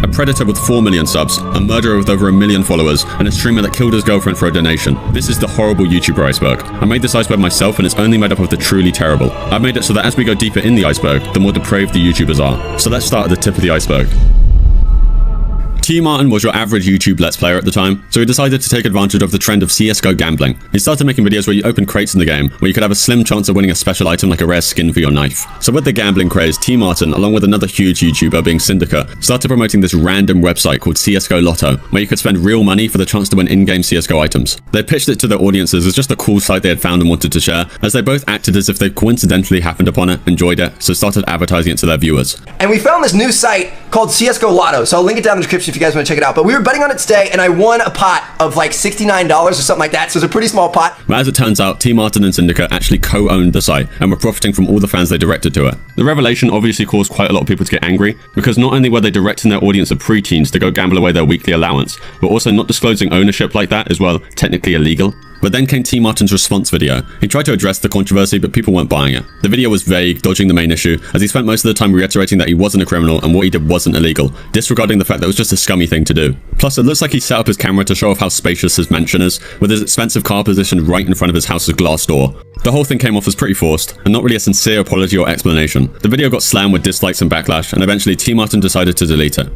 a predator with 4 million subs, a murderer with over 1 million followers, and a streamer that killed his girlfriend for a donation. This is the Horrible YouTuber Iceberg. I made this iceberg myself and it's only made up of the truly terrible. I've made it so that as we go deeper in the iceberg, the more depraved the YouTubers are. So let's start at the tip of the iceberg. T. Martin was your average YouTube Let's Player at the time, so he decided to take advantage of the trend of CSGO gambling. He started making videos where you open crates in the game, where you could have a slim chance of winning a special item like a rare skin for your knife. So with the gambling craze, T. Martin, along with another huge YouTuber being Syndicate, started promoting this random website called CSGO Lotto, where you could spend real money for the chance to win in-game CSGO items. They pitched it to their audiences as just a cool site they had found and wanted to share, as they both acted as if they coincidentally happened upon it, enjoyed it, so started advertising it to their viewers. And we found this new site called CSGO Lotto, so I'll link it down in the description if you guys want to check it out. But we were betting on it today, and I won a pot of like $69 or something like that, so it's a pretty small pot. But as it turns out, T. Martin and Syndicate actually co-owned the site, and were profiting from all the fans they directed to it. The revelation obviously caused quite a lot of people to get angry, because not only were they directing their audience of preteens to go gamble away their weekly allowance, but also not disclosing ownership like that is, well, technically illegal. But then came T. Martin's response video. He tried to address the controversy, but people weren't buying it. The video was vague, dodging the main issue, as he spent most of the time reiterating that he wasn't a criminal and what he did wasn't illegal, disregarding the fact that it was just a scummy thing to do. Plus, it looks like he set up his camera to show off how spacious his mansion is, with his expensive car positioned right in front of his house's glass door. The whole thing came off as pretty forced, and not really a sincere apology or explanation. The video got slammed with dislikes and backlash, and eventually T. Martin decided to delete it.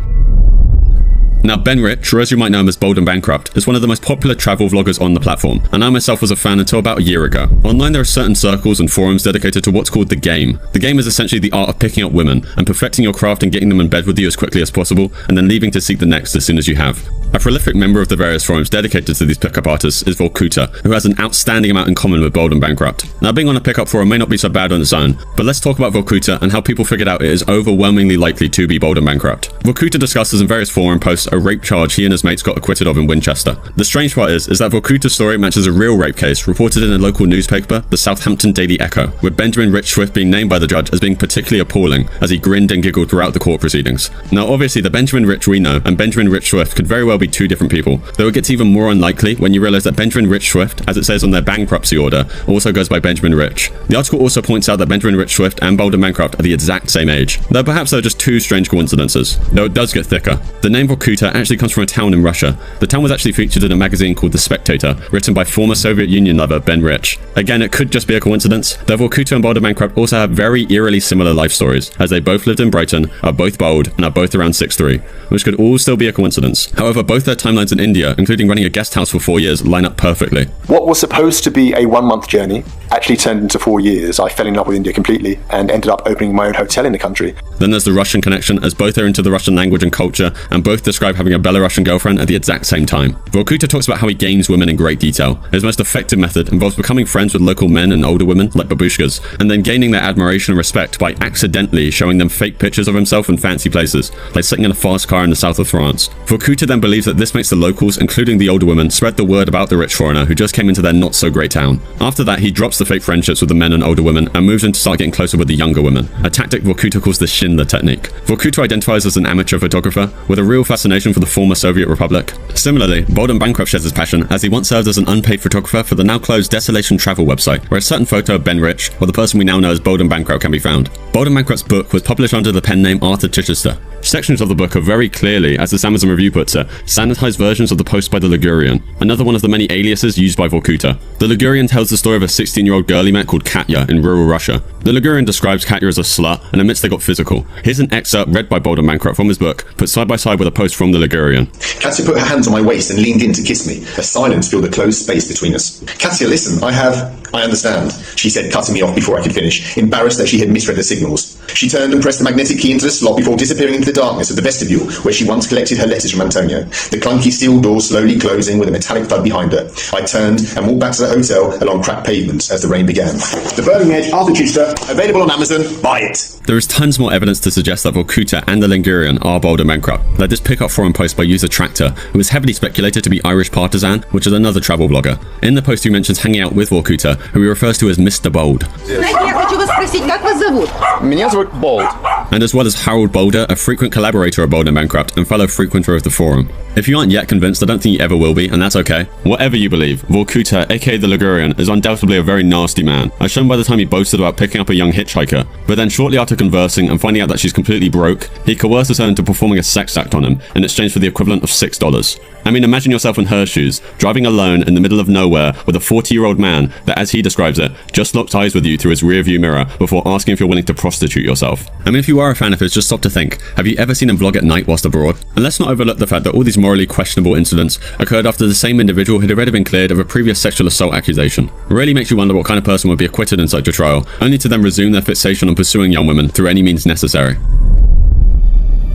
Now, Ben Rich, or as you might know him as Bold and Bankrupt, is one of the most popular travel vloggers on the platform, and I myself was a fan until about a year ago. Online there are certain circles and forums dedicated to what's called the game. The game is essentially the art of picking up women, and perfecting your craft and getting them in bed with you as quickly as possible, and then leaving to seek the next as soon as you have. A prolific member of the various forums dedicated to these pickup artists is Vorkuta, who has an outstanding amount in common with Bold and Bankrupt. Now, being on a pickup forum may not be so bad on its own, but let's talk about Vorkuta and how people figured out it is overwhelmingly likely to be Bold and Bankrupt. Vorkuta discusses in various forum posts a rape charge he and his mates got acquitted of in Winchester. The strange part is that Vorkuta's story matches a real rape case reported in a local newspaper, the Southampton Daily Echo, with Benjamin Rich Swift being named by the judge as being particularly appalling, as he grinned and giggled throughout the court proceedings. Now, obviously, the Benjamin Rich we know and Benjamin Rich Swift could very well be two different people, though it gets even more unlikely when you realize that Benjamin Rich Swift, as it says on their bankruptcy order, also goes by Benjamin Rich. The article also points out that Benjamin Rich Swift and Bold and Bankrupt are the exact same age, though perhaps they're just two strange coincidences, though it does get thicker. The name Vorkuta actually comes from a town in Russia. The town was actually featured in a magazine called The Spectator, written by former Soviet Union lover Ben Rich. Again, it could just be a coincidence, though Vorkuta and Bold and Bankrupt also have very eerily similar life stories, as they both lived in Brighton, are both bold, and are both around 6'3", which could all still be a coincidence. However, both their timelines in India, including running a guest house for 4 years, line up perfectly. What was supposed to be a 1-month journey actually turned into 4 years. I fell in love with India completely and ended up opening my own hotel in the country. Then there's the Russian connection, as both are into the Russian language and culture, and both describe having a Belarusian girlfriend at the exact same time. Vorkuta talks about how he gains women in great detail. His most effective method involves becoming friends with local men and older women, like babushkas, and then gaining their admiration and respect by accidentally showing them fake pictures of himself in fancy places, like sitting in a fast car in the south of France. Vorkuta then believes that this makes the locals, including the older women, spread the word about the rich foreigner who just came into their not-so-great town. After that, he drops the fake friendships with the men and older women and moves in to start getting closer with the younger women, a tactic Vorkuta calls the Schindler technique. Vorkuta identifies as an amateur photographer with a real fascination for the former Soviet Republic. Similarly, Bold and Bankrupt shares his passion, as he once served as an unpaid photographer for the now-closed Desolation travel website, where a certain photo of Ben Rich, or the person we now know as Bold and Bankrupt, can be found. Bold and Bankrupt's book was published under the pen name Arthur Chichester. Sections of the book are very clearly, as this Amazon review puts it, sanitized versions of the post by the Ligurian, another one of the many aliases used by Vorkuta. The Ligurian tells the story of a 16-year-old girl he met called Katya in rural Russia. The Ligurian describes Katya as a slut and admits they got physical. Here's an excerpt read by Bold and Bankrupt from his book, put side by side with a post from the Ligurian. Katya put her hands on my waist and leaned in to kiss me. A silence filled the closed space between us. Katya, listen, I understand, she said, cutting me off before I could finish, embarrassed that she had misread the signals. She turned and pressed the magnetic key into the slot before disappearing into the darkness of the vestibule where she once collected her letters from Antonio. The clunky steel door slowly closing with a metallic thud behind her. I turned and walked back to the hotel along cracked pavements as the rain began. The Burning Edge, Arthur Chichester, available on Amazon. Buy it. There is tons more evidence to suggest that Vorkuta and the Ligurian are Bold and Bankrupt, like this pickup forum post by user Tractor, who is heavily speculated to be Irish Partisan, which is another travel blogger. In the post he mentions hanging out with Vorkuta, who he refers to as Mr. Bold. Знаете, я хочу вас спросить, как вас зовут? Меня Lazarus Bald. And as well as Harold Boulder, a frequent collaborator of Bold and Bancroft and fellow frequenter of the forum. If you aren't yet convinced, I don't think you ever will be, and that's okay. Whatever you believe, Vorkuta, aka the Ligurian, is undoubtedly a very nasty man, as shown by the time he boasted about picking up a young hitchhiker, but then shortly after conversing and finding out that she's completely broke, he coerces her into performing a sex act on him in exchange for the equivalent of $6. I mean, imagine yourself in her shoes, driving alone in the middle of nowhere with a 40-year-old man that, as he describes it, just locked eyes with you through his rearview mirror before asking if you're willing to prostitute yourself. I mean, if you are a fan of his, just stop to think, have you ever seen him vlog at night whilst abroad? And let's not overlook the fact that all these morally questionable incidents occurred after the same individual had already been cleared of a previous sexual assault accusation. It really makes you wonder what kind of person would be acquitted in such a trial, only to then resume their fixation on pursuing young women through any means necessary.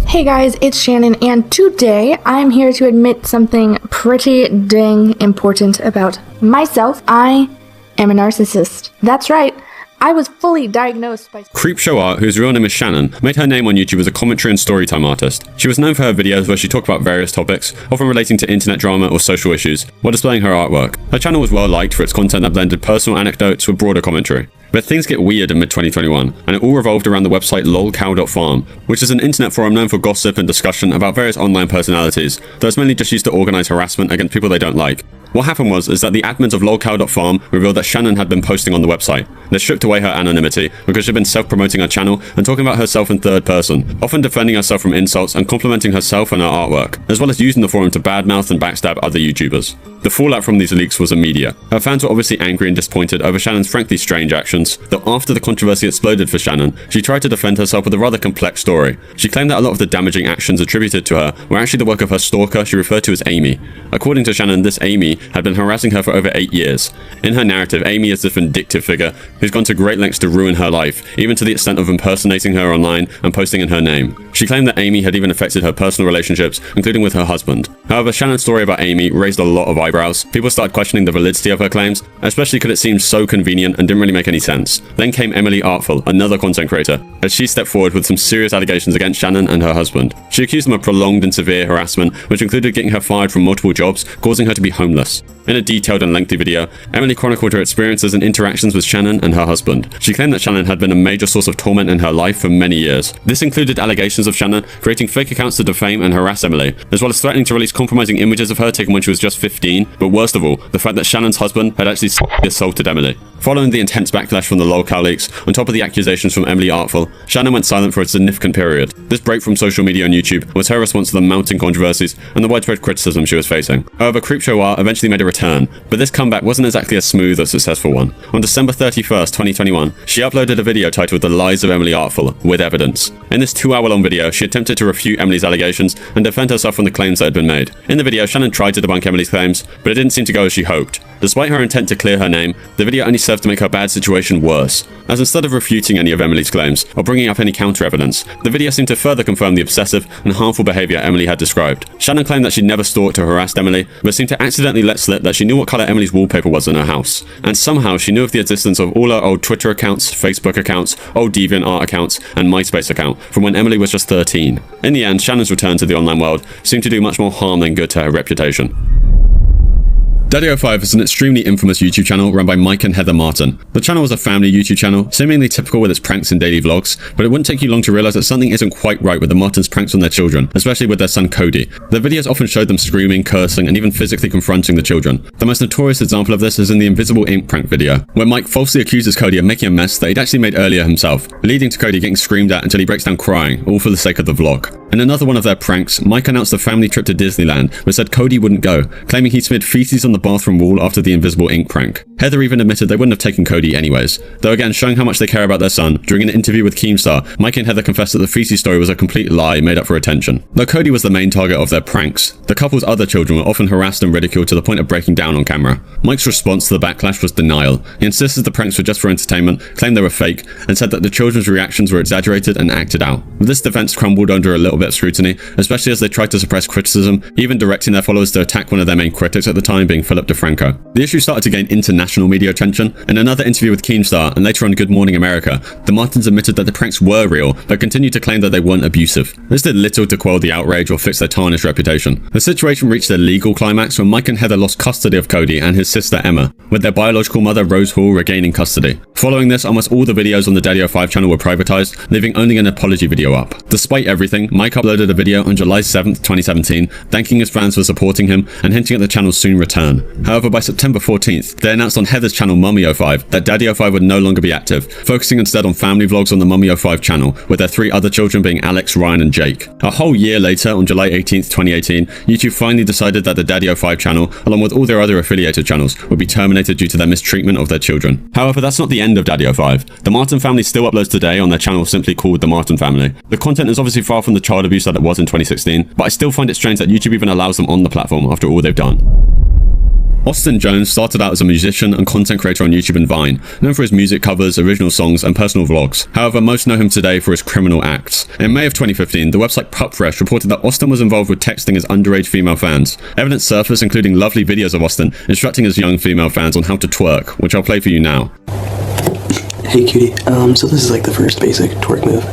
Hey guys, it's Shannon, and today I'm here to admit something pretty dang important about myself. I am a narcissist. That's right. I was fully diagnosed by Creepshow Art, whose real name is Shannon, made her name on YouTube as a commentary and storytime artist. She was known for her videos where she talked about various topics, often relating to internet drama or social issues, while displaying her artwork. Her channel was well liked for its content that blended personal anecdotes with broader commentary. But things get weird in mid-2021, and it all revolved around the website lolcow.farm, which is an internet forum known for gossip and discussion about various online personalities, though it's mainly just used to organize harassment against people they don't like. What happened was that the admins of lolcow.farm revealed that Shannon had been posting on the website. They stripped away her anonymity because she'd been self-promoting her channel and talking about herself in third person, often defending herself from insults and complimenting herself and her artwork, as well as using the forum to badmouth and backstab other YouTubers. The fallout from these leaks was immediate. Her fans were obviously angry and disappointed over Shannon's frankly strange actions, though after the controversy exploded for Shannon, she tried to defend herself with a rather complex story. She claimed that a lot of the damaging actions attributed to her were actually the work of her stalker she referred to as Amy. According to Shannon, this Amy had been harassing her for over 8 years. In her narrative, Amy is this vindictive figure who's gone to great lengths to ruin her life, even to the extent of impersonating her online and posting in her name. She claimed that Amy had even affected her personal relationships, including with her husband. However, Shannon's story about Amy raised a lot of eyebrows. People started questioning the validity of her claims, especially because it seemed so convenient and didn't really make any sense. Then came Emily Artful, another content creator, as she stepped forward with some serious allegations against Shannon and her husband. She accused them of prolonged and severe harassment, which included getting her fired from multiple jobs, causing her to be homeless. In a detailed and lengthy video, Emily chronicled her experiences and interactions with Shannon and her husband. She claimed that Shannon had been a major source of torment in her life for many years. This included allegations of Shannon creating fake accounts to defame and harass Emily, as well as threatening to release compromising images of her taken when she was just 15, but worst of all, the fact that Shannon's husband had actually assaulted Emily. Following the intense backlash from the lolcow leaks, on top of the accusations from Emily Artful, Shannon went silent for a significant period. This break from social media and YouTube was her response to the mounting controversies and the widespread criticism she was facing. However, Creepshow Art eventually made a return, but this comeback wasn't exactly a smooth or successful one. On December 31st, 2021, she uploaded a video titled The Lies of Emily Artful, with evidence. In this 2-hour-long video, she attempted to refute Emily's allegations and defend herself from the claims that had been made. In the video, Shannon tried to debunk Emily's claims, but it didn't seem to go as she hoped. Despite her intent to clear her name, the video only served to make her bad situation worse, as instead of refuting any of Emily's claims or bringing up any counter-evidence, the video seemed to further confirm the obsessive and harmful behavior Emily had described. Shannon claimed that she'd never stalked or harassed Emily, but seemed to accidentally let slip that she knew what color Emily's wallpaper was in her house, and somehow she knew of the existence of all her old Twitter accounts, Facebook accounts, old DeviantArt accounts, and MySpace account from when Emily was just 13. In the end, Shannon's return to the online world seemed to do much more harm than good to her reputation. Daddy05 is an extremely infamous YouTube channel run by Mike and Heather Martin. The channel was a family YouTube channel, seemingly typical with its pranks and daily vlogs, but it wouldn't take you long to realize that something isn't quite right with the Martins' pranks on their children, especially with their son Cody. Their videos often showed them screaming, cursing, and even physically confronting the children. The most notorious example of this is in the invisible ink prank video, where Mike falsely accuses Cody of making a mess that he'd actually made earlier himself, leading to Cody getting screamed at until he breaks down crying, all for the sake of the vlog. In another one of their pranks, Mike announced a family trip to Disneyland, but said Cody wouldn't go, claiming he smeared feces on the bathroom wall after the invisible ink prank. Heather even admitted they wouldn't have taken Cody anyways, though again showing how much they care about their son. During an interview with Keemstar, Mike and Heather confessed that the feces story was a complete lie made up for attention. Though Cody was the main target of their pranks, the couple's other children were often harassed and ridiculed to the point of breaking down on camera. Mike's response to the backlash was denial. He insisted the pranks were just for entertainment, claimed they were fake, and said that the children's reactions were exaggerated and acted out. This defense crumbled under a little little bit of scrutiny, especially as they tried to suppress criticism, even directing their followers to attack one of their main critics at the time, being Philip DeFranco. The issue started to gain international media attention. In another interview with Keemstar and later on Good Morning America, the Martins admitted that the pranks were real, but continued to claim that they weren't abusive. This did little to quell the outrage or fix their tarnished reputation. The situation reached a legal climax when Mike and Heather lost custody of Cody and his sister Emma, with their biological mother Rose Hall regaining custody. Following this, almost all the videos on the Daddy 05 channel were privatized, leaving only an apology video up. Despite everything, Mike uploaded a video on July 7th, 2017, thanking his fans for supporting him and hinting at the channel's soon return. However, by September 14th, they announced on Heather's channel Mummy 05 that Daddy 05 would no longer be active, focusing instead on family vlogs on the Mummy 05 channel, with their 3 other children being Alex, Ryan and Jake. A whole year later, on July 18th, 2018, YouTube finally decided that the Daddy 05 channel, along with all their other affiliated channels, would be terminated due to their mistreatment of their children. However, that's not the end of Daddy 05. The Martin family still uploads today on their channel simply called The Martin Family. The content is obviously far from the child abuse that it was in 2016, but I still find it strange that YouTube even allows them on the platform after all they've done. Austin Jones started out as a musician and content creator on YouTube and Vine, known for his music covers, original songs, and personal vlogs. However, most know him today for his criminal acts. In May of 2015, the website Pupfresh reported that Austin was involved with texting his underage female fans. Evidence surfaced including lovely videos of Austin instructing his young female fans on how to twerk, which I'll play for you now. Hey cutie, so this is like the first basic twerk move.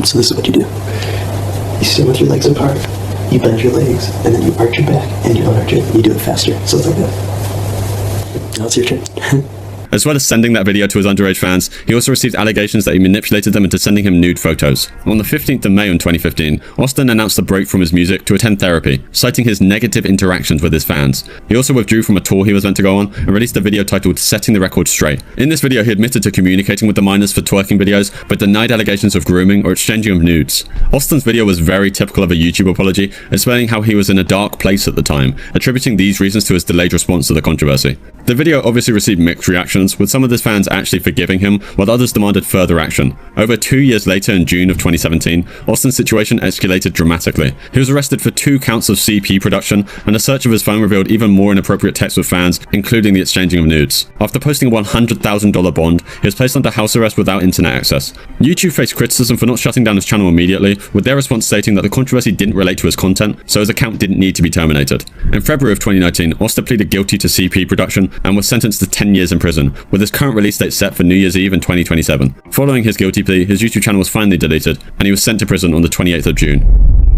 So this is what you do. You stand with your legs apart, you bend your legs, and then you arch your back, and you unarch it, and you do it faster. So it's like that. Now it's your turn. As well as sending that video to his underage fans, he also received allegations that he manipulated them into sending him nude photos. On the 15th of May in 2015, Austin announced a break from his music to attend therapy, citing his negative interactions with his fans. He also withdrew from a tour he was meant to go on and released a video titled Setting the Record Straight. In this video, he admitted to communicating with the minors for twerking videos, but denied allegations of grooming or exchanging of nudes. Austin's video was very typical of a YouTube apology, explaining how he was in a dark place at the time, attributing these reasons to his delayed response to the controversy. The video obviously received mixed reactions, with some of his fans actually forgiving him, while others demanded further action. Over 2 years later, in June of 2017, Austin's situation escalated dramatically. He was arrested for 2 counts of CP production, and a search of his phone revealed even more inappropriate texts with fans, including the exchanging of nudes. After posting a $100,000 bond, he was placed under house arrest without internet access. YouTube faced criticism for not shutting down his channel immediately, with their response stating that the controversy didn't relate to his content, so his account didn't need to be terminated. In February of 2019, Austin pleaded guilty to CP production and was sentenced to 10 years in prison, with his current release date set for New Year's Eve in 2027. Following his guilty plea, his YouTube channel was finally deleted, and he was sent to prison on the 28th of June.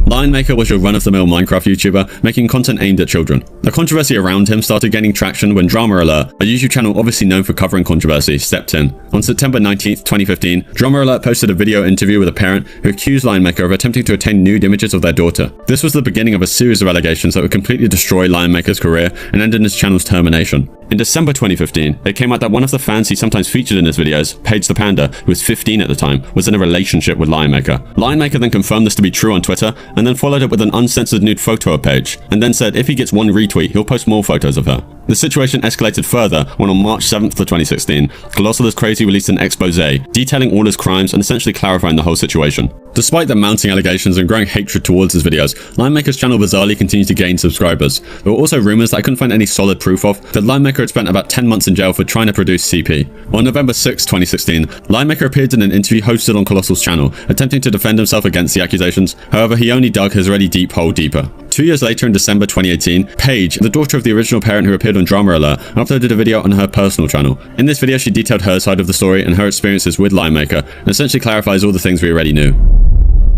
Lionmaker was your run-of-the-mill Minecraft YouTuber, making content aimed at children. The controversy around him started gaining traction when Drama Alert, a YouTube channel obviously known for covering controversy, stepped in. On September 19th, 2015, Drama Alert posted a video interview with a parent who accused Lionmaker of attempting to obtain nude images of their daughter. This was the beginning of a series of allegations that would completely destroy Lionmaker's career and ended in his channel's termination. In December 2015, it came out that one of the fans he sometimes featured in his videos, Paige the Panda, who was 15 at the time, was in a relationship with Lionmaker. Lionmaker then confirmed this to be true on Twitter, and then followed it with an uncensored nude photo of Paige, and then said if he gets 1 retweet, he'll post more photos of her. The situation escalated further when on March 7th of 2016, Colossal is Crazy released an expose detailing all his crimes and essentially clarifying the whole situation. Despite the mounting allegations and growing hatred towards his videos, Lionmaker's channel bizarrely continued to gain subscribers. There were also rumors that I couldn't find any solid proof of that Lionmaker had spent about 10 months in jail for trying to produce CP. On November 6, 2016, Lionmaker appeared in an interview hosted on Colossal's channel, attempting to defend himself against the accusations. However, he only dug his already deep hole deeper. 2 years later, in December 2018, Paige, the daughter of the original parent who appeared on Drama Alert, uploaded a video on her personal channel. In this video, she detailed her side of the story and her experiences with Lionmaker, and essentially clarifies all the things we already knew.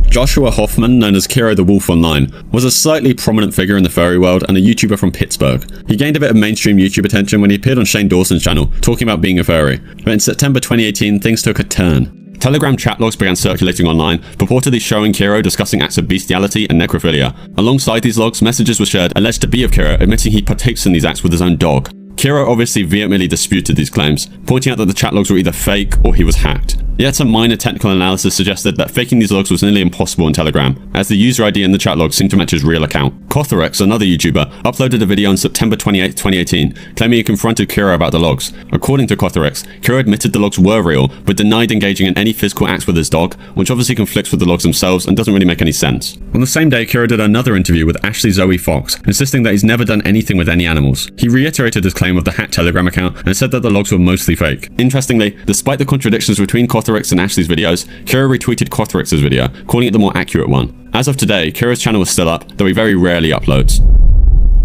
Joshua Hoffman, known as Kiro the Wolf Online, was a slightly prominent figure in the furry world and a YouTuber from Pittsburgh. He gained a bit of mainstream YouTube attention when he appeared on Shane Dawson's channel, talking about being a furry. But in September 2018, things took a turn. Telegram chat logs began circulating online, purportedly showing Kiro discussing acts of bestiality and necrophilia. Alongside these logs, messages were shared alleged to be of Kiro, admitting he partakes in these acts with his own dog. Kiro obviously vehemently disputed these claims, pointing out that the chat logs were either fake or he was hacked. Yet some minor technical analysis suggested that faking these logs was nearly impossible in Telegram, as the user ID in the chat log seemed to match his real account. Kotherex, another YouTuber, uploaded a video on September 28, 2018, claiming he confronted Kiro about the logs. According to Kotherex, Kiro admitted the logs were real, but denied engaging in any physical acts with his dog, which obviously conflicts with the logs themselves and doesn't really make any sense. On the same day, Kiro did another interview with Ashley Zoe Fox, insisting that he's never done anything with any animals. He reiterated his claim of the hacked Telegram account and said that the logs were mostly fake. Interestingly, despite the contradictions between Kotherex and Ashley's videos, Kiro retweeted Kotherex's video, calling it the more accurate one. As of today, Kira's channel is still up, though he very rarely uploads.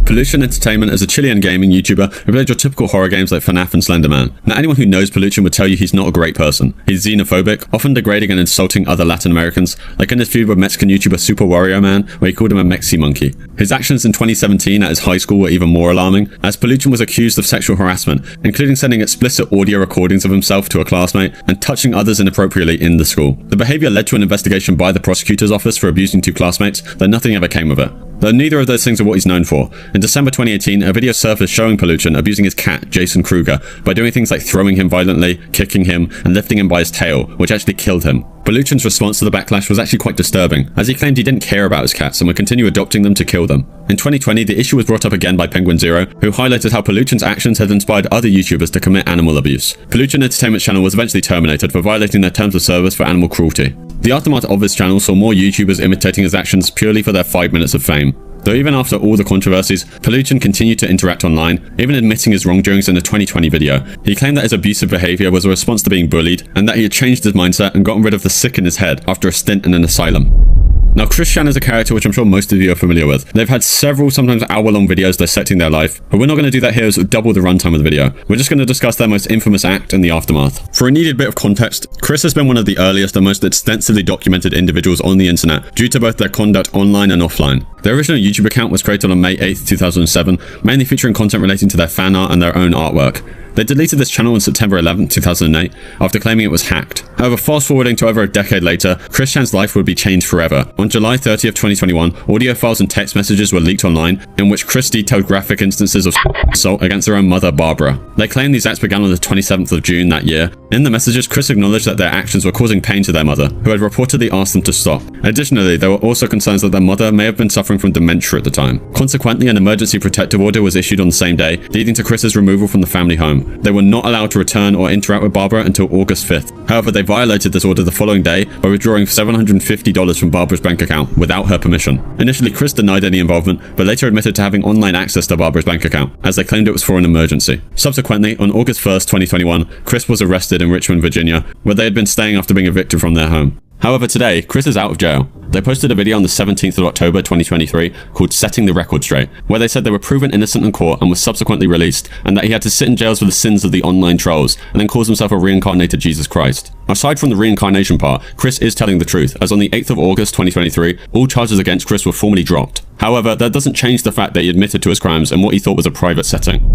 Pollution Entertainment is a Chilean gaming YouTuber who played your typical horror games like FNAF and Slenderman. Now, anyone who knows Pollution would tell you he's not a great person. He's xenophobic, often degrading and insulting other Latin Americans, like in his feud with Mexican YouTuber Super Wario Man, where he called him a Mexi monkey. His actions in 2017 at his high school were even more alarming, as Pollution was accused of sexual harassment, including sending explicit audio recordings of himself to a classmate and touching others inappropriately in the school. The behavior led to an investigation by the prosecutor's office for abusing two classmates, though nothing ever came of it. Though neither of those things are what he's known for. In December 2018, a video surfaced showing Pollution abusing his cat, Jason Kruger, by doing things like throwing him violently, kicking him, and lifting him by his tail, which actually killed him. Pollution's response to the backlash was actually quite disturbing, as he claimed he didn't care about his cats and would continue adopting them to kill them. In 2020, the issue was brought up again by Penguin Zero, who highlighted how Pollution's actions had inspired other YouTubers to commit animal abuse. Pollution Entertainment's channel was eventually terminated for violating their terms of service for animal cruelty. The aftermath of his channel saw more YouTubers imitating his actions purely for their 5 minutes of fame. Though even after all the controversies, Pollution continued to interact online, even admitting his wrongdoings in a 2020 video. He claimed that his abusive behavior was a response to being bullied, and that he had changed his mindset and gotten rid of the sick in his head after a stint in an asylum. Now, Chris Chan is a character which I'm sure most of you are familiar with. They've had several, sometimes hour-long videos dissecting their life, but we're not going to do that here as double the runtime of the video. We're just going to discuss their most infamous act and the aftermath. For a needed bit of context, Chris has been one of the earliest and most extensively documented individuals on the internet due to both their conduct online and offline. Their original YouTube account was created on May 8th, 2007, mainly featuring content relating to their fan art and their own artwork. They deleted this channel on September 11, 2008, after claiming it was hacked. However, fast forwarding to over a decade later, Chris Chan's life would be changed forever. On July 30th, 2021, audio files and text messages were leaked online, in which Chris detailed graphic instances of assault against their own mother, Barbara. They claim these acts began on the 27th of June that year. In the messages, Chris acknowledged that their actions were causing pain to their mother, who had reportedly asked them to stop. Additionally, there were also concerns that their mother may have been suffering from dementia at the time. Consequently, an emergency protective order was issued on the same day, leading to Chris's removal from the family home. They were not allowed to return or interact with Barbara until August 5th. However, they violated this order the following day by withdrawing $750 from Barbara's bank account without her permission. Initially, Chris denied any involvement, but later admitted to having online access to Barbara's bank account, as they claimed it was for an emergency. Subsequently, on August 1st, 2021, Chris was arrested in Richmond, Virginia, where they had been staying after being evicted from their home. However, today, Chris is out of jail. They posted a video on the 17th of October 2023 called Setting the Record Straight, where they said they were proven innocent in court and was subsequently released, and that he had to sit in jails for the sins of the online trolls, and then calls himself a reincarnated Jesus Christ. Aside from the reincarnation part, Chris is telling the truth, as on the 8th of August 2023, all charges against Chris were formally dropped. However, that doesn't change the fact that he admitted to his crimes in what he thought was a private setting.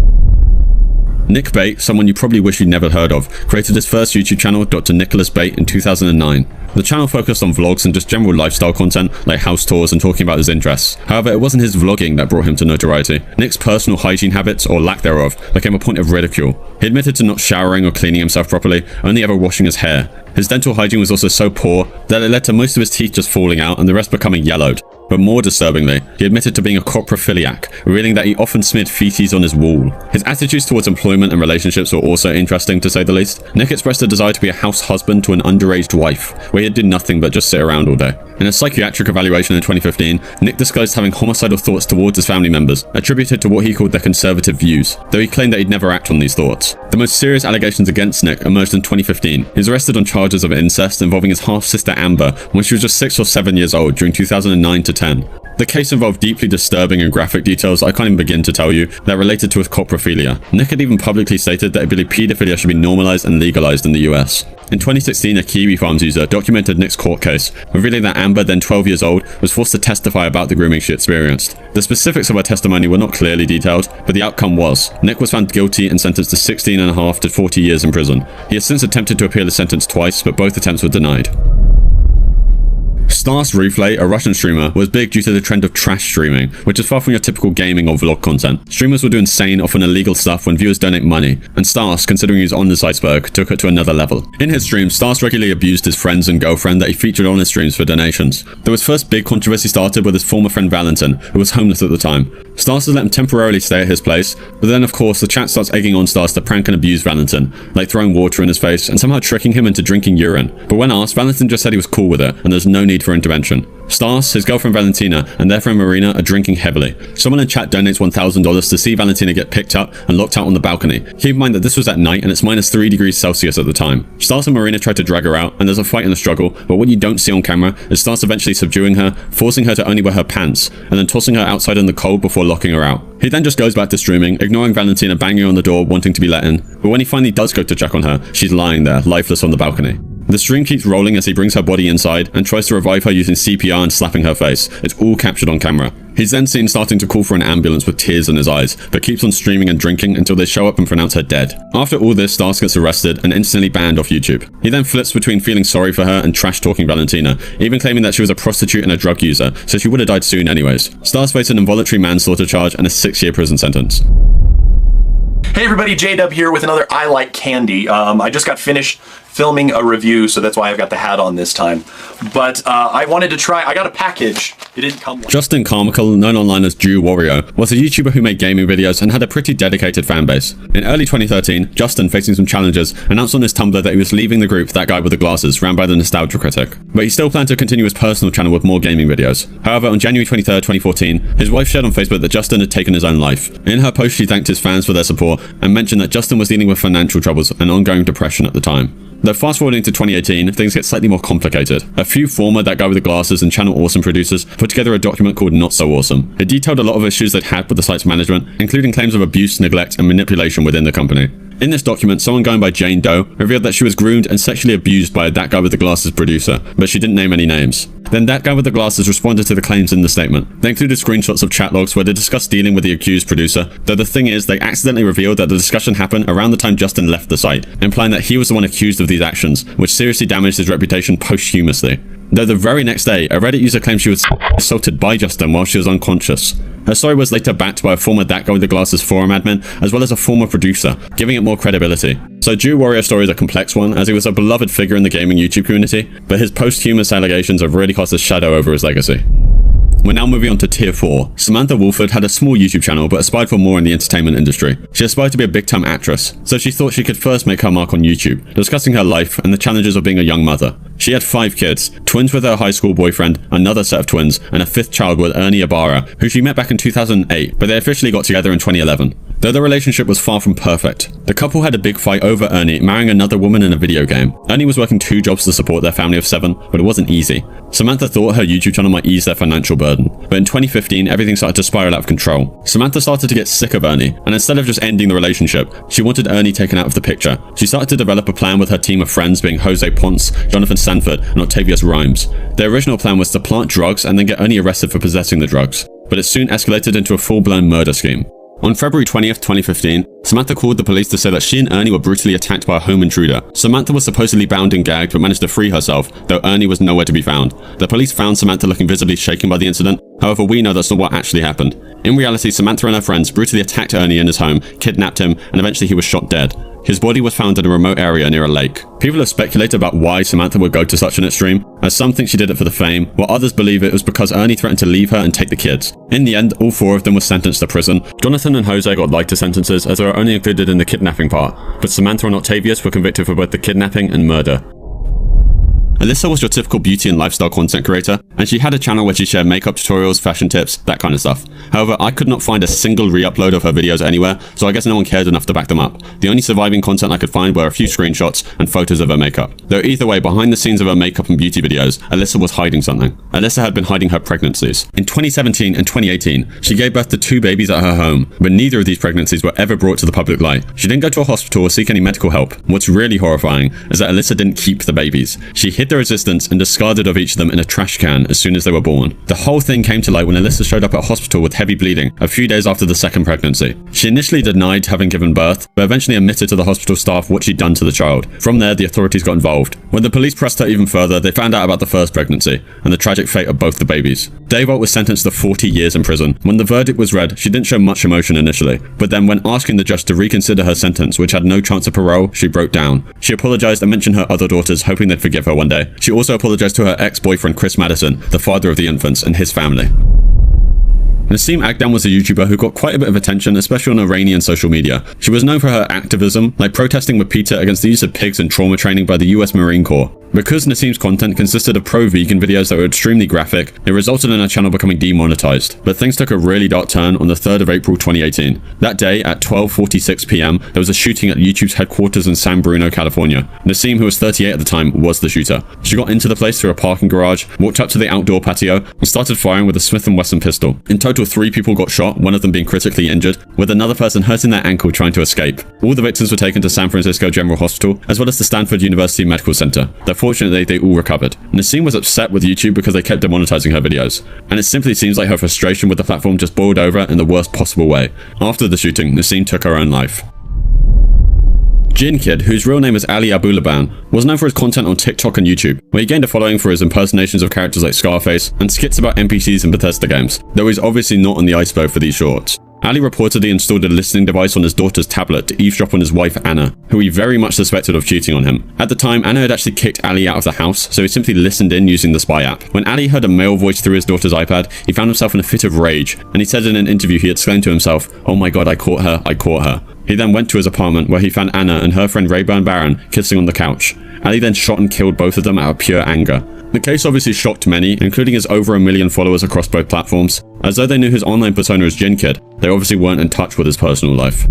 Nick Bate, someone you probably wish you'd never heard of, created his first YouTube channel, Dr. Nicholas Bate, in 2009. The channel focused on vlogs and just general lifestyle content, like house tours and talking about his interests. However, it wasn't his vlogging that brought him to notoriety. Nick's personal hygiene habits, or lack thereof, became a point of ridicule. He admitted to not showering or cleaning himself properly, only ever washing his hair. His dental hygiene was also so poor that it led to most of his teeth just falling out and the rest becoming yellowed. But more disturbingly, he admitted to being a coprophiliac, revealing that he often smeared feces on his wall. His attitudes towards employment and relationships were also interesting, to say the least. Nick expressed a desire to be a house husband to an underage wife, where he'd do nothing but just sit around all day. In a psychiatric evaluation in 2015, Nick disclosed having homicidal thoughts towards his family members, attributed to what he called their conservative views, though he claimed that he'd never act on these thoughts. The most serious allegations against Nick emerged in 2015. He was arrested on charges of incest involving his half-sister Amber when she was just 6 or 7 years old during 2009 to 10. The case involved deeply disturbing and graphic details I can't even begin to tell you that related to his coprophilia. Nick had even publicly stated that he believed paedophilia should be normalized and legalized in the US. In 2016, a Kiwi Farms user documented Nick's court case, revealing that Amber, then 12 years old, was forced to testify about the grooming she experienced. The specifics of her testimony were not clearly detailed, but the outcome was. Nick was found guilty and sentenced to 16.5 to 40 years in prison. He has since attempted to appeal the sentence twice, but both attempts were denied. Stars Reflay, a Russian streamer, was big due to the trend of trash streaming, which is far from your typical gaming or vlog content. Streamers will do insane, often illegal stuff when viewers donate money, and Stars, considering he was on this iceberg, took it to another level. In his streams, Stars regularly abused his friends and girlfriend that he featured on his streams for donations. Though his first big controversy started with his former friend Valentin, who was homeless at the time. Stars has let him temporarily stay at his place, but then of course the chat starts egging on Stars to prank and abuse Valentin, like throwing water in his face and somehow tricking him into drinking urine. But when asked, Valentin just said he was cool with it, and there's no need plead for intervention. Stas, his girlfriend Valentina, and their friend Marina are drinking heavily. Someone in chat donates $1,000 to see Valentina get picked up and locked out on the balcony. Keep in mind that this was at night and it's minus 3 degrees Celsius at the time. Stas and Marina try to drag her out, and there's a fight and a struggle, but what you don't see on camera is Stas eventually subduing her, forcing her to only wear her pants, and then tossing her outside in the cold before locking her out. He then just goes back to streaming, ignoring Valentina banging on the door wanting to be let in, but when he finally does go to check on her, she's lying there, lifeless on the balcony. The stream keeps rolling as he brings her body inside and tries to revive her using CPR and slapping her face. It's all captured on camera. He's then seen starting to call for an ambulance with tears in his eyes, but keeps on streaming and drinking until they show up and pronounce her dead. After all this, Stas gets arrested and instantly banned off YouTube. He then flips between feeling sorry for her and trash-talking Valentina, even claiming that she was a prostitute and a drug user, so she would have died soon anyways. Stas faced an involuntary manslaughter charge and a 6-year prison sentence. Hey everybody, J-Dub here with another I Like Candy. I just got finished filming a review, so that's why I've got the hat on this time. But I wanted to try, I got a package. It didn't come with Justin Carmichael, known online as Jew Wario, was a YouTuber who made gaming videos and had a pretty dedicated fan base. In early 2013, Justin, facing some challenges, announced on his Tumblr that he was leaving the group That Guy With The Glasses, ran by the Nostalgia Critic. But he still planned to continue his personal channel with more gaming videos. However, on January 23rd, 2014, his wife shared on Facebook that Justin had taken his own life. In her post, she thanked his fans for their support and mentioned that Justin was dealing with financial troubles and ongoing depression at the time. Though fast forwarding to 2018, things get slightly more complicated. A few former That Guy With The Glasses and Channel Awesome producers put together a document called Not So Awesome. It detailed a lot of issues they'd had with the site's management, including claims of abuse, neglect, and manipulation within the company. In this document, someone going by Jane Doe revealed that she was groomed and sexually abused by a That Guy With The Glasses producer, but she didn't name any names. Then That Guy With The Glasses responded to the claims in the statement. They included screenshots of chat logs where they discussed dealing with the accused producer, though the thing is, they accidentally revealed that the discussion happened around the time Justin left the site, implying that he was the one accused of these actions, which seriously damaged his reputation posthumously. Though the very next day, a Reddit user claimed she was assaulted by Justin while she was unconscious. Her story was later backed by a former That Guy With The Glasses forum admin, as well as a former producer, giving it more credibility. So Jew Warrior story is a complex one, as he was a beloved figure in the gaming YouTube community, but his posthumous allegations have really cast a shadow over his legacy. We're now moving on to Tier 4. Samantha Wolford had a small YouTube channel but aspired for more in the entertainment industry. She aspired to be a big-time actress, so she thought she could first make her mark on YouTube, discussing her life and the challenges of being a young mother. She had 5 kids, twins with her high school boyfriend, another set of twins, and a 5th child with Ernie Ibarra, who she met back in 2008, but they officially got together in 2011. Though the relationship was far from perfect, the couple had a big fight over Ernie marrying another woman in a video game. Ernie was working 2 jobs to support their family of 7, but it wasn't easy. Samantha thought her YouTube channel might ease their financial burden, but in 2015 everything started to spiral out of control. Samantha started to get sick of Ernie, and instead of just ending the relationship, she wanted Ernie taken out of the picture. She started to develop a plan with her team of friends being Jose Ponce, Jonathan Sanford, and Octavius Rhymes. Their original plan was to plant drugs and then get Ernie arrested for possessing the drugs, but it soon escalated into a full-blown murder scheme. On February 20th, 2015, Samantha called the police to say that she and Ernie were brutally attacked by a home intruder. Samantha was supposedly bound and gagged but managed to free herself, though Ernie was nowhere to be found. The police found Samantha looking visibly shaken by the incident, however we know that's not what actually happened. In reality, Samantha and her friends brutally attacked Ernie in his home, kidnapped him, and eventually he was shot dead. His body was found in a remote area near a lake. People have speculated about why Samantha would go to such an extreme, as some think she did it for the fame, while others believe it was because Ernie threatened to leave her and take the kids. In the end, all 4 of them were sentenced to prison. Jonathan and Jose got lighter sentences as they were only included in the kidnapping part, but Samantha and Octavius were convicted for both the kidnapping and murder. Alyssa was your typical beauty and lifestyle content creator, and she had a channel where she shared makeup tutorials, fashion tips, that kind of stuff. However, I could not find a single re-upload of her videos anywhere, so I guess no one cared enough to back them up. The only surviving content I could find were a few screenshots and photos of her makeup. Though either way, behind the scenes of her makeup and beauty videos, Alyssa was hiding something. Alyssa had been hiding her pregnancies. In 2017 and 2018, she gave birth to 2 babies at her home, but neither of these pregnancies were ever brought to the public light. She didn't go to a hospital or seek any medical help. What's really horrifying is that Alyssa didn't keep the babies. She hid their existence and discarded of each of them in a trash can as soon as they were born. The whole thing came to light when Alyssa showed up at hospital with heavy bleeding a few days after the 2nd pregnancy. She initially denied having given birth, but eventually admitted to the hospital staff what she'd done to the child. From there, the authorities got involved. When the police pressed her even further, they found out about the 1st pregnancy and the tragic fate of both the babies. Daywalt was sentenced to 40 years in prison. When the verdict was read, she didn't show much emotion initially, but then when asking the judge to reconsider her sentence, which had no chance of parole, she broke down. She apologized and mentioned her other daughters, hoping they'd forgive her one day. She also apologized to her ex-boyfriend Chris Madison, the father of the infants, and his family. Naseem Agdam was a YouTuber who got quite a bit of attention, especially on Iranian social media. She was known for her activism, like protesting with PETA against the use of pigs in trauma training by the US Marine Corps. Because Nassim's content consisted of pro-vegan videos that were extremely graphic, it resulted in her channel becoming demonetized. But things took a really dark turn on the 3rd of April 2018. That day, at 12:46 p.m, there was a shooting at YouTube's headquarters in San Bruno, California. Nassim, who was 38 at the time, was the shooter. She got into the place through a parking garage, walked up to the outdoor patio, and started firing with a Smith & Wesson pistol. In total, 3 people got shot, one of them being critically injured, with another person hurting their ankle trying to escape. All the victims were taken to San Francisco General Hospital, as well as the Stanford University Medical Center. Though fortunately, they all recovered. Nassim was upset with YouTube because they kept demonetizing her videos, and it simply seems like her frustration with the platform just boiled over in the worst possible way. After the shooting, Nassim took her own life. Jin Kid, whose real name is Ali Abulaban, was known for his content on TikTok and YouTube, where he gained a following for his impersonations of characters like Scarface and skits about NPCs in Bethesda games, though he's obviously not on the iceberg for these shorts. Ali reportedly installed a listening device on his daughter's tablet to eavesdrop on his wife Anna, who he very much suspected of cheating on him. At the time, Anna had actually kicked Ali out of the house, so he simply listened in using the spy app. When Ali heard a male voice through his daughter's iPad, he found himself in a fit of rage, and he said in an interview he exclaimed to himself, "Oh my god, I caught her, I caught her." He then went to his apartment where he found Anna and her friend Rayburn Barron kissing on the couch. Ali then shot and killed both of them out of pure anger. The case obviously shocked many, including his over 1 million followers across both platforms. As though they knew his online persona as Jin Kid, they obviously weren't in touch with his personal life.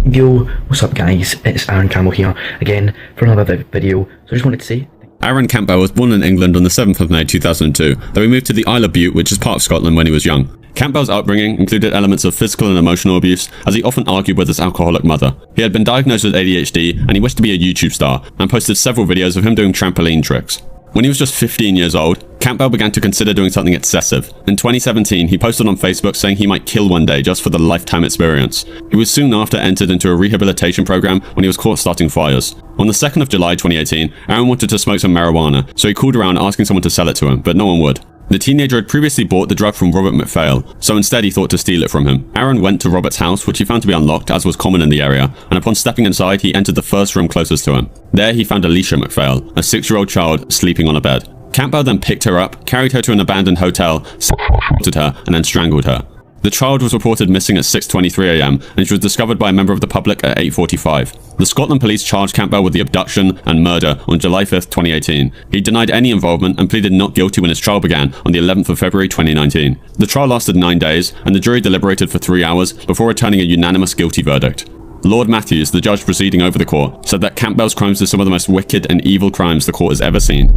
Yo, what's up guys, it's Aaron Campbell here, again, for another video. So I just wanted to say... Aaron Campbell was born in England on the 7th of May 2002, though he moved to the Isle of Bute, which is part of Scotland, when he was young. Campbell's upbringing included elements of physical and emotional abuse, as he often argued with his alcoholic mother. He had been diagnosed with ADHD, and he wished to be a YouTube star, and posted several videos of him doing trampoline tricks. When he was just 15 years old, Campbell began to consider doing something excessive. In 2017, he posted on Facebook saying he might kill one day just for the lifetime experience. He was soon after entered into a rehabilitation program when he was caught starting fires. On the 2nd of July 2018, Aaron wanted to smoke some marijuana, so he called around asking someone to sell it to him, but no one would. The teenager had previously bought the drug from Robert McPhail, so instead he thought to steal it from him. Aaron went to Robert's house, which he found to be unlocked, as was common in the area, and upon stepping inside, he entered the first room closest to him. There he found Alicia McPhail, a 6-year-old child, sleeping on a bed. Campbell then picked her up, carried her to an abandoned hotel, assaulted her, and then strangled her. The child was reported missing at 6:23 AM, and she was discovered by a member of the public at 8:45. The Scotland police charged Campbell with the abduction and murder on July 5th, 2018. He denied any involvement and pleaded not guilty when his trial began on the 11th of February 2019. The trial lasted 9 days, and the jury deliberated for 3 hours before returning a unanimous guilty verdict. Lord Matthews, the judge presiding over the court, said that Campbell's crimes are some of the most wicked and evil crimes the court has ever seen.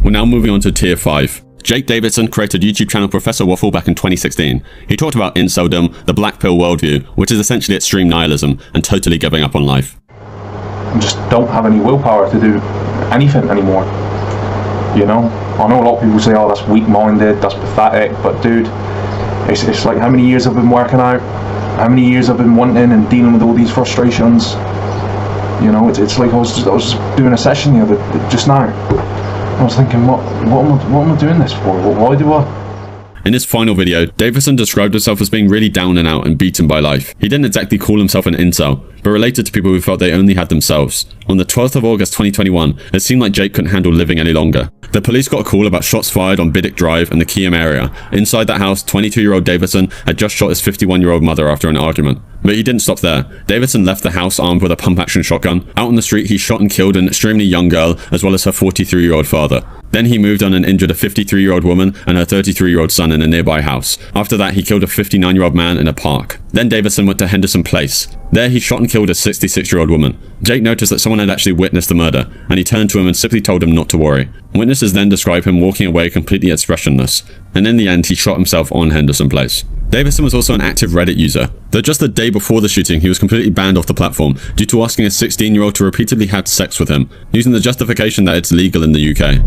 We're now moving on to Tier 5. Jake Davidson created YouTube channel Professor Waffle back in 2016. He talked about inceldom, the black pill worldview, which is essentially extreme nihilism, and totally giving up on life. I just don't have any willpower to do anything anymore. You know? I know a lot of people say, oh, that's weak-minded, that's pathetic, but dude, it's like how many years I've been working out, how many years I've been wanting and dealing with all these frustrations. You know, it's like I was just doing a session just now. I was thinking, what am I doing this for? Why do I? In his final video, Davison described himself as being really down and out and beaten by life. He didn't exactly call himself an incel, but related to people who felt they only had themselves. On the 12th of August 2021, it seemed like Jake couldn't handle living any longer. The police got a call about shots fired on Biddick Drive in the Kiam area. Inside that house, 22-year-old Davison had just shot his 51-year-old mother after an argument. But he didn't stop there. Davison left the house armed with a pump-action shotgun. Out on the street, he shot and killed an extremely young girl, as well as her 43-year-old father. Then he moved on and injured a 53-year-old woman and her 33-year-old son in a nearby house. After that, he killed a 59-year-old man in a park. Then Davison went to Henderson Place. There, he shot and killed a 66-year-old woman. Jake noticed that someone had actually witnessed the murder, and he turned to him and simply told him not to worry. Witnesses then describe him walking away completely expressionless, and in the end, he shot himself on Henderson Place. Davison was also an active Reddit user, though just the day before the shooting, he was completely banned off the platform due to asking a 16-year-old to repeatedly have sex with him, using the justification that it's legal in the UK.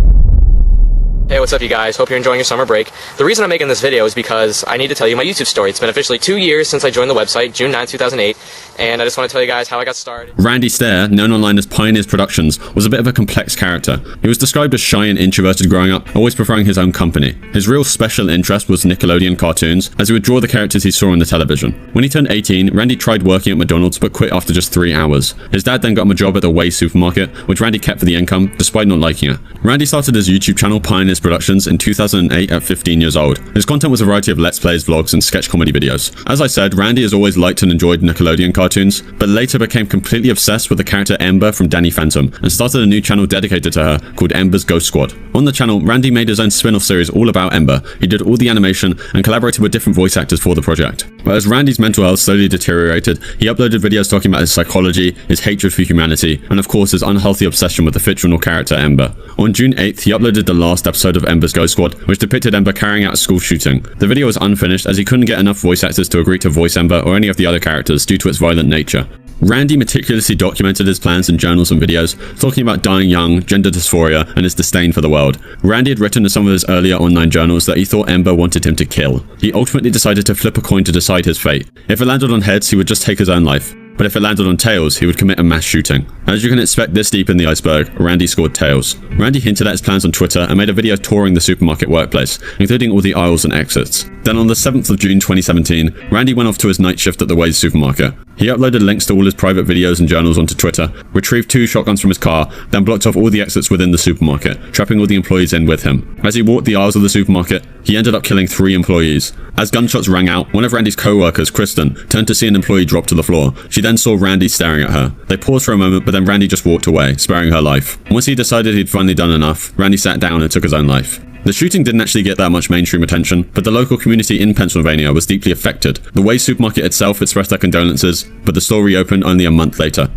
Hey, what's up you guys? Hope you're enjoying your summer break. The reason I'm making this video is because I need to tell you my YouTube story. It's been officially 2 years since I joined the website, June 9, 2008, and I just want to tell you guys how I got started. Randy Stair, known online as Pioneers Productions, was a bit of a complex character. He was described as shy and introverted growing up, always preferring his own company. His real special interest was Nickelodeon cartoons, as he would draw the characters he saw on the television. When he turned 18, Randy tried working at McDonald's but quit after just 3 hours. His dad then got him a job at the Way supermarket, which Randy kept for the income, despite not liking it. Randy started his YouTube channel Pioneers his productions in 2008 at 15 years old. His content was a variety of let's plays, vlogs, and sketch comedy videos. As I said, Randy has always liked and enjoyed Nickelodeon cartoons, but later became completely obsessed with the character Ember from Danny Phantom and started a new channel dedicated to her called Ember's Ghost Squad. On the channel, Randy made his own spin-off series all about Ember. He did all the animation and collaborated with different voice actors for the project. But as Randy's mental health slowly deteriorated, he uploaded videos talking about his psychology, his hatred for humanity, and of course his unhealthy obsession with the fictional character Ember. On June 8th, he uploaded the last episode of Ember's Ghost Squad, which depicted Ember carrying out a school shooting. The video was unfinished as he couldn't get enough voice actors to agree to voice Ember or any of the other characters due to its violent nature. Randy meticulously documented his plans in journals and videos, talking about dying young, gender dysphoria, and his disdain for the world. Randy had written in some of his earlier online journals that he thought Ember wanted him to kill. He ultimately decided to flip a coin to decide his fate. If it landed on heads, he would just take his own life. But if it landed on tails, he would commit a mass shooting. As you can expect this deep in the iceberg, Randy scored tails. Randy hinted at his plans on Twitter and made a video touring the supermarket workplace, including all the aisles and exits. Then on the 7th of June 2017, Randy went off to his night shift at the Waze supermarket. He uploaded links to all his private videos and journals onto Twitter, retrieved 2 shotguns from his car, then blocked off all the exits within the supermarket, trapping all the employees in with him. As he walked the aisles of the supermarket, he ended up killing 3 employees. As gunshots rang out, one of Randy's co-workers, Kristen, turned to see an employee drop to the floor. She then saw Randy staring at her. They paused for a moment, but then Randy just walked away, sparing her life. Once he decided he'd finally done enough, Randy sat down and took his own life. The shooting didn't actually get that much mainstream attention, but the local community in Pennsylvania was deeply affected. The Waze supermarket itself expressed their condolences, but the store reopened only a month later.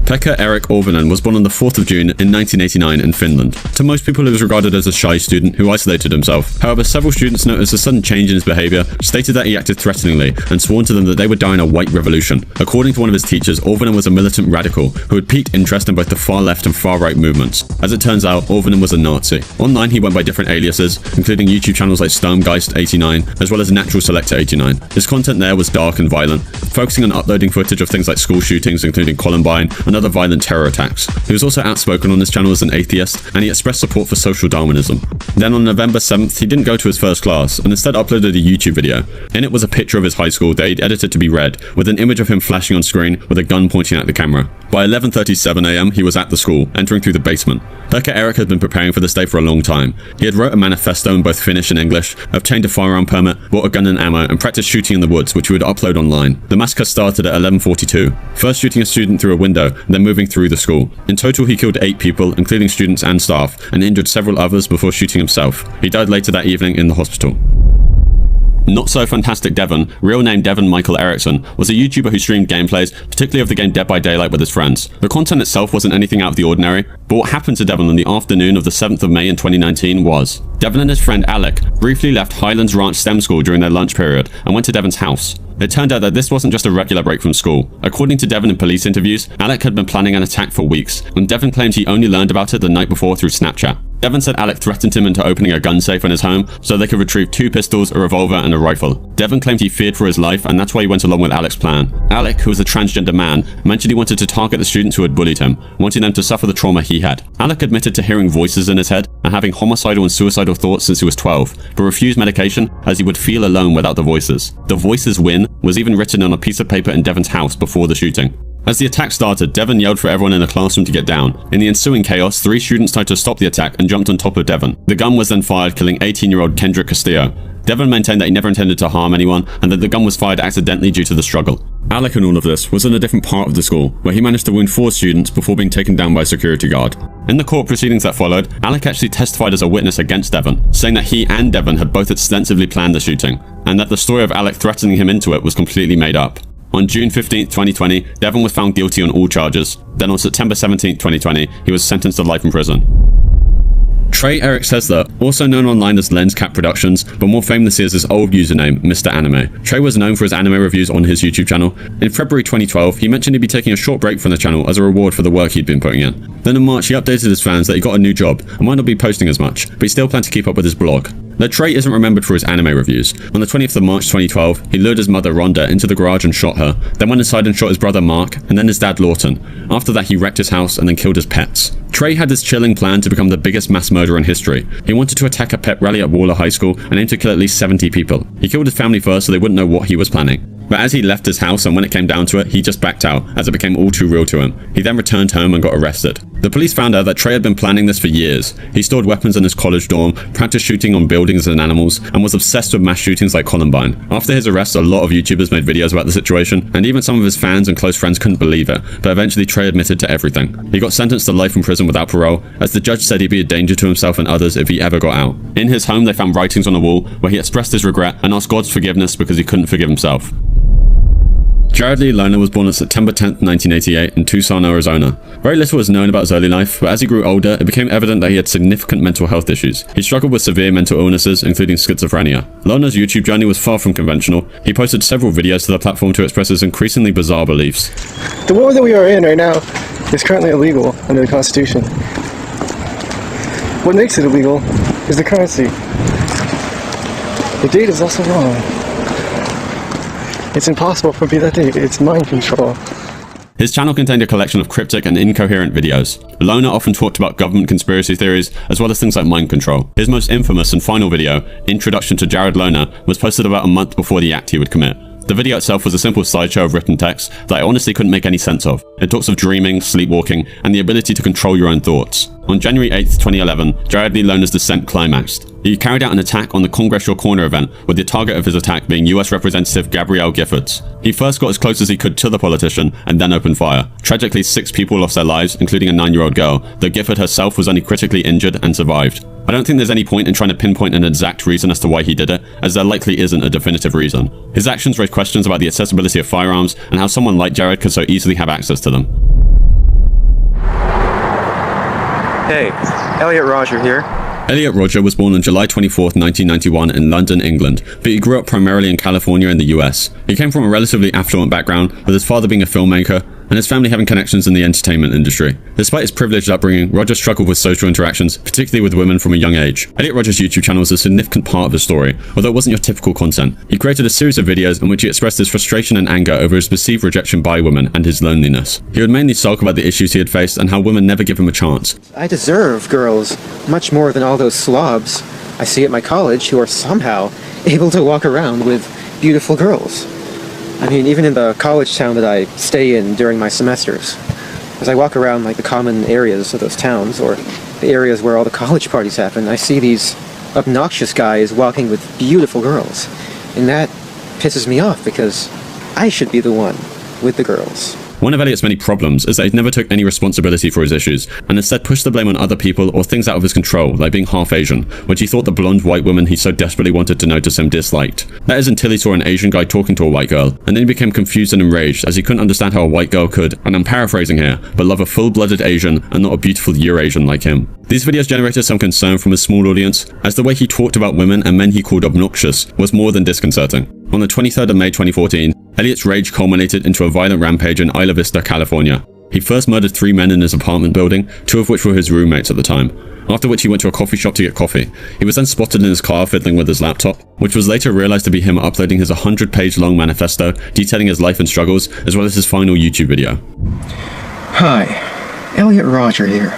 Pekka Erik Orvonen was born on the 4th of June in 1989 in Finland. To most people, he was regarded as a shy student who isolated himself. However, several students noticed a sudden change in his behavior, stated that he acted threateningly, and sworn to them that they would die in a white revolution. According to one of his teachers, Orvonen was a militant radical who had piqued interest in both the far left and far right movements. As it turns out, Orvonen was a Nazi. Online, he went by different aliases, including YouTube channels like Sturmgeist89, as well as Natural Selector89. His content there was dark and violent, focusing on uploading footage of things like school shootings, including Columbine, and other violent terror attacks. He was also outspoken on his channel as an atheist, and he expressed support for social Darwinism. Then on November 7th, he didn't go to his first class, and instead uploaded a YouTube video. In it was a picture of his high school that he'd edited to be red, with an image of him flashing on screen with a gun pointing at the camera. By 11:37 AM, he was at the school, entering through the basement. Pekka Erik had been preparing for this day for a long time. He had wrote a manifesto in both Finnish and English, obtained a firearm permit, bought a gun and ammo, and practiced shooting in the woods, which he would upload online. The massacre started at 11:42, first shooting a student through a window, then moving through the school. In total, he killed 8 people, including students and staff, and injured several others before shooting himself. He died later that evening in the hospital. Not So Fantastic Devon, real name Devon Michael Erickson, was a YouTuber who streamed gameplays, particularly of the game Dead by Daylight with his friends. The content itself wasn't anything out of the ordinary, but what happened to Devon on the afternoon of the 7th of May in 2019 was. Devon and his friend Alec briefly left Highlands Ranch STEM School during their lunch period and went to Devon's house. It turned out that this wasn't just a regular break from school. According to Devon in police interviews, Alec had been planning an attack for weeks, and Devon claimed he only learned about it the night before through Snapchat. Devon said Alec threatened him into opening a gun safe in his home so they could retrieve 2 pistols, a revolver, and a rifle. Devon claimed he feared for his life, and that's why he went along with Alec's plan. Alec, who was a transgender man, mentioned he wanted to target the students who had bullied him, wanting them to suffer the trauma he had. Alec admitted to hearing voices in his head and having homicidal and suicidal thoughts since he was 12, but refused medication as he would feel alone without the voices. The voices win was even written on a piece of paper in Devon's house before the shooting. As the attack started, Devon yelled for everyone in the classroom to get down. In the ensuing chaos, 3 students tried to stop the attack and jumped on top of Devon. The gun was then fired, killing 18-year-old Kendrick Castillo. Devon maintained that he never intended to harm anyone and that the gun was fired accidentally due to the struggle. Alec in all of this was in a different part of the school, where he managed to wound 4 students before being taken down by a security guard. In the court proceedings that followed, Alec actually testified as a witness against Devon, saying that he and Devon had both extensively planned the shooting, and that the story of Alec threatening him into it was completely made up. On June 15, 2020, Devon was found guilty on all charges. Then on September 17, 2020, he was sentenced to life in prison. Trey Eric Sesler, also known online as Lenscat Productions, but more famously as his old username, Mr. Anime. Trey was known for his anime reviews on his YouTube channel. In February 2012, he mentioned he'd be taking a short break from the channel as a reward for the work he'd been putting in. Then in March, he updated his fans that he got a new job and might not be posting as much, but he still planned to keep up with his blog. Though Trey isn't remembered for his anime reviews, on the 20th of March 2012, he lured his mother Rhonda into the garage and shot her, then went inside and shot his brother Mark, and then his dad Lawton. After that, he wrecked his house and then killed his pets. Trey had this chilling plan to become the biggest mass murderer in history. He wanted to attack a pep rally at Waller High School and aimed to kill at least 70 people. He killed his family first so they wouldn't know what he was planning. But as he left his house and when it came down to it, he just backed out, as it became all too real to him. He then returned home and got arrested. The police found out that Trey had been planning this for years. He stored weapons in his college dorm, practiced shooting on buildings and animals, and was obsessed with mass shootings like Columbine. After his arrest, a lot of YouTubers made videos about the situation, and even some of his fans and close friends couldn't believe it, but eventually Trey admitted to everything. He got sentenced to life in prison without parole, as the judge said he'd be a danger to himself and others if he ever got out. In his home, they found writings on the wall where he expressed his regret and asked God's forgiveness because he couldn't forgive himself. Jared Lee Lerner was born on September 10, 1988 in Tucson, Arizona. Very little was known about his early life, but as he grew older, it became evident that he had significant mental health issues. He struggled with severe mental illnesses, including schizophrenia. Lerner's YouTube journey was far from conventional. He posted several videos to the platform to express his increasingly bizarre beliefs. The war that we are in right now is currently illegal under the Constitution. What makes it illegal is the currency. The date is also wrong. It's impossible for me that date. It's mind control. His channel contained a collection of cryptic and incoherent videos. Lerner often talked about government conspiracy theories, as well as things like mind control. His most infamous and final video, Introduction to Jared Lerner, was posted about a month before the act he would commit. The video itself was a simple slideshow of written text that I honestly couldn't make any sense of. It talks of dreaming, sleepwalking, and the ability to control your own thoughts. On January 8, 2011, Jared Lee Lerner's descent climaxed. He carried out an attack on the Congressional Corner event, with the target of his attack being US Representative Gabrielle Giffords. He first got as close as he could to the politician and then opened fire. Tragically, 6 people lost their lives, including a 9-year-old girl, though Gifford herself was only critically injured and survived. I don't think there's any point in trying to pinpoint an exact reason as to why he did it, as there likely isn't a definitive reason. His actions raise questions about the accessibility of firearms and how someone like Jared could so easily have access to them. Hey, Elliot Roger here. Elliot Roger was born on July 24, 1991 in London, England, but he grew up primarily in California in the US. He came from a relatively affluent background, with his father being a filmmaker and his family having connections in the entertainment industry. Despite his privileged upbringing, Roger struggled with social interactions, particularly with women from a young age. Elliot Roger's YouTube channel was a significant part of his story, although it wasn't your typical content. He created a series of videos in which he expressed his frustration and anger over his perceived rejection by women and his loneliness. He would mainly sulk about the issues he had faced and how women never give him a chance. I deserve girls much more than all those slobs I see at my college who are somehow able to walk around with beautiful girls. I mean, even in the college town that I stay in during my semesters, as I walk around like the common areas of those towns, or the areas where all the college parties happen, I see these obnoxious guys walking with beautiful girls. And that pisses me off because I should be the one with the girls. One of Elliot's many problems is that he never took any responsibility for his issues, and instead pushed the blame on other people or things out of his control, like being half Asian, which he thought the blonde white woman he so desperately wanted to notice him disliked. That is until he saw an Asian guy talking to a white girl, and then he became confused and enraged as he couldn't understand how a white girl could, and I'm paraphrasing here, but love a full-blooded Asian and not a beautiful Eurasian like him. These videos generated some concern from his small audience, as the way he talked about women and men he called obnoxious was more than disconcerting. On the 23rd of May 2014, Elliot's rage culminated into a violent rampage in Isla Vista, California. He first murdered 3 men in his apartment building, 2 of which were his roommates at the time, after which he went to a coffee shop to get coffee. He was then spotted in his car fiddling with his laptop, which was later realized to be him uploading his 100-page long manifesto detailing his life and struggles, as well as his final YouTube video. Hi, Elliot Roger here.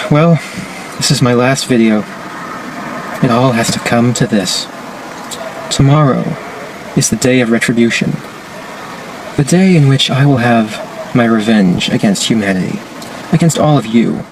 Well, this is my last video. It all has to come to this. Tomorrow is the day of retribution. The day in which I will have my revenge against humanity. Against all of you.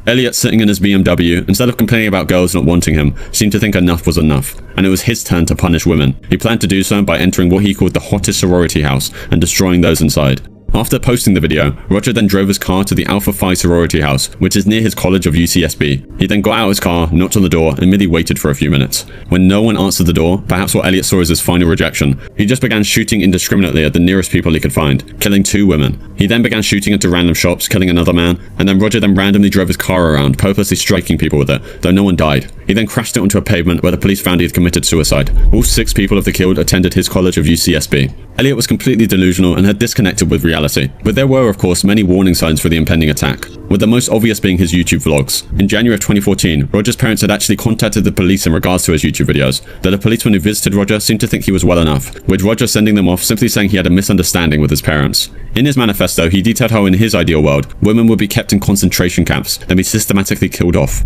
Elliot, sitting in his BMW, instead of complaining about girls not wanting him, seemed to think enough was enough, and it was his turn to punish women. He planned to do so by entering what he called the hottest sorority house and destroying those inside. After posting the video, Roger then drove his car to the Alpha Phi sorority house, which is near his college of UCSB. He then got out of his car, knocked on the door, and merely waited for a few minutes. When no one answered the door, perhaps what Elliot saw as his final rejection, he just began shooting indiscriminately at the nearest people he could find, killing 2 women. He then began shooting into random shops, killing another man, and then Roger then randomly drove his car around, purposely striking people with it, though no one died. He then crashed it onto a pavement where the police found he had committed suicide. All 6 people of the killed attended his college of UCSB. Elliot was completely delusional and had disconnected with reality, but there were of course many warning signs for the impending attack, with the most obvious being his YouTube vlogs. In January of 2014, Roger's parents had actually contacted the police in regards to his YouTube videos, though the policeman who visited Roger seemed to think he was well enough, with Roger sending them off simply saying he had a misunderstanding with his parents. In his manifesto, he detailed how in his ideal world, women would be kept in concentration camps and be systematically killed off.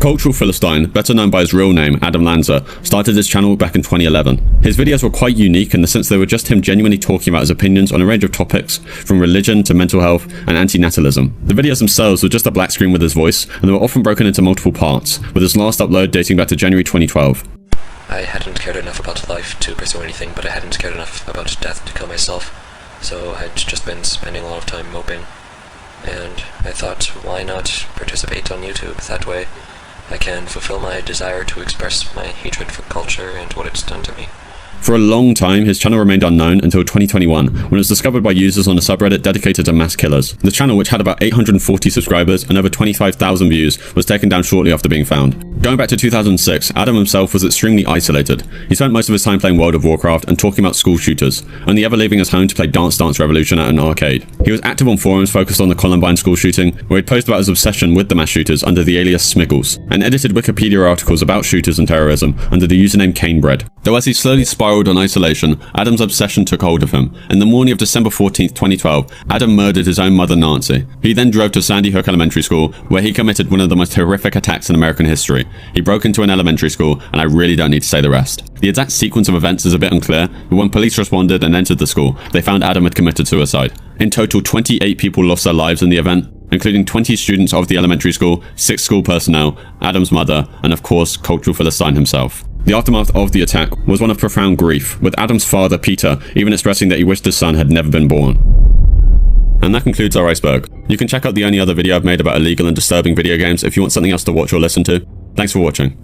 Cultural Philistine, better known by his real name, Adam Lanza, started his channel back in 2011. His videos were quite unique in the sense they were just him genuinely talking about his opinions on a range of topics, from religion to mental health and antinatalism. The videos themselves were just a black screen with his voice, and they were often broken into multiple parts, with his last upload dating back to January 2012. I hadn't cared enough about life to pursue anything, but I hadn't cared enough about death to kill myself, so I'd just been spending a lot of time moping. And I thought, why not participate on YouTube? That way I can fulfill my desire to express my hatred for culture and what it's done to me. For a long time, his channel remained unknown until 2021, when it was discovered by users on a subreddit dedicated to mass killers. The channel, which had about 840 subscribers and over 25,000 views, was taken down shortly after being found. Going back to 2006, Adam himself was extremely isolated. He spent most of his time playing World of Warcraft and talking about school shooters, only ever leaving his home to play Dance Dance Revolution at an arcade. He was active on forums focused on the Columbine school shooting, where he'd post about his obsession with the mass shooters under the alias Smiggles, and edited Wikipedia articles about shooters and terrorism under the username Canebread. Though as he slowly spiraled on isolation, Adam's obsession took hold of him. In the morning of December 14th, 2012, Adam murdered his own mother, Nancy. He then drove to Sandy Hook Elementary School, where he committed one of the most horrific attacks in American history. He broke into an elementary school, and I really don't need to say the rest. The exact sequence of events is a bit unclear, but when police responded and entered the school, they found Adam had committed suicide. In total, 28 people lost their lives in the event, including 20 students of the elementary school, 6 school personnel, Adam's mother, and of course, Cultural Philistine himself. The aftermath of the attack was one of profound grief, with Adam's father, Peter, even expressing that he wished his son had never been born. And that concludes our iceberg. You can check out the only other video I've made about illegal and disturbing video games if you want something else to watch or listen to. Thanks for watching.